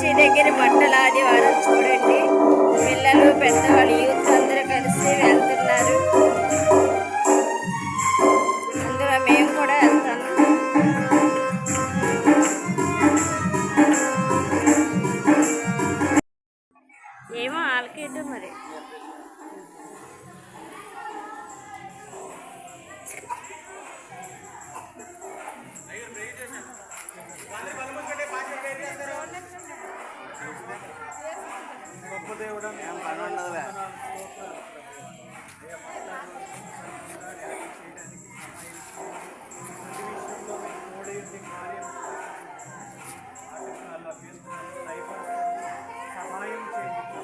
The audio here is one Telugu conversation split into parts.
చర్చి దగ్గర బట్టల ఆదివారం చూడండి. పిల్లలు పెద్దవాళ్ళు యూత్ అందరూ కలిసి వెళ్తున్నారు. అందులో మేము కూడా వెళ్తాము. ఏమో ఆలకేయటం మరి. సహాయం చేయండి.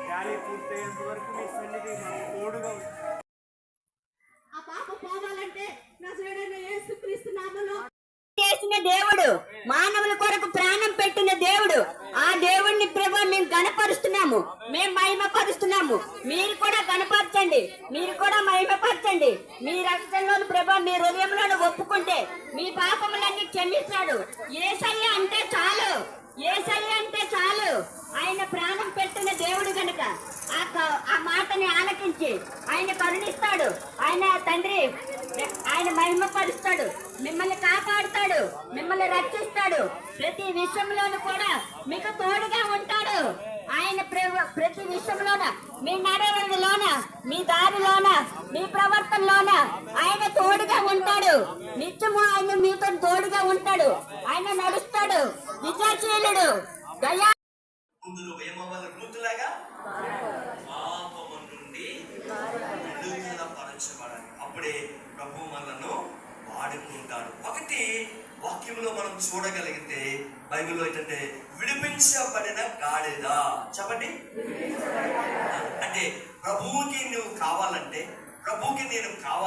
గాలి పూర్తయ్యేంత వరకు మీ సన్నిధి మాకు తోడుగా ఆ పాప పోవాలంటే నజరేయుడైన యేసుక్రీస్తు నామములో చేసిన దేవుడు, మానవుల కొరకు ప్రాణం పెట్టిన దేవుడు. ఆ దేవుణ్ణి ప్రభు మేము గణపరుస్తున్నాము, మేము మహిమపరుస్తున్నాము. మీరు కూడా గణపరచండి, మీరు కూడా మహిమపరచండి. మీ రక్తంలోని ప్రభు మీ హృదయంలో ఒప్పుకుంటే మీ పాపములన్నీ క్షమిస్తాడు. యేసయ్య అంటే చాలు, యేసయ్య అంటే చాలు. ఆయన ప్రాణం పెట్టిన దేవుడు గనుక ఆ మాటని ఆలకించి ఆయన కరుణిస్తాడు. ఆయన తండ్రి ఆయన మహిమపరుస్తాడు, మిమ్మల్ని కాపాడుతాడు, మిమ్మల్ని రక్షిస్తాడు. ప్రతి విషయంలోనూ కూడా మీకు తోడుగా ఉంటాడు. ఆయన ప్రతి విషయంలోన, మీ నడవడిలోన, మీ దారిలోన, మీ ప్రవర్తనలోన ఆయన తోడుగా ఉంటాడు. నిత్యము ఆయన మీతో తోడుగా ఉంటాడు. ఆయన నడుస్తాడు. విజయశీలుడు, దయా అప్పుడే ప్రభు మనను వాడుకుంటాడు. ఒకటి వాక్యంలో మనం చూడగలిగితే బైబిల్లో ఏంటంటే విడిపించబడిన గాడిద. చెప్పండి, అంటే ప్రభువుకి నువ్వు కావాలంటే, ప్రభువుకి నేను కావాలి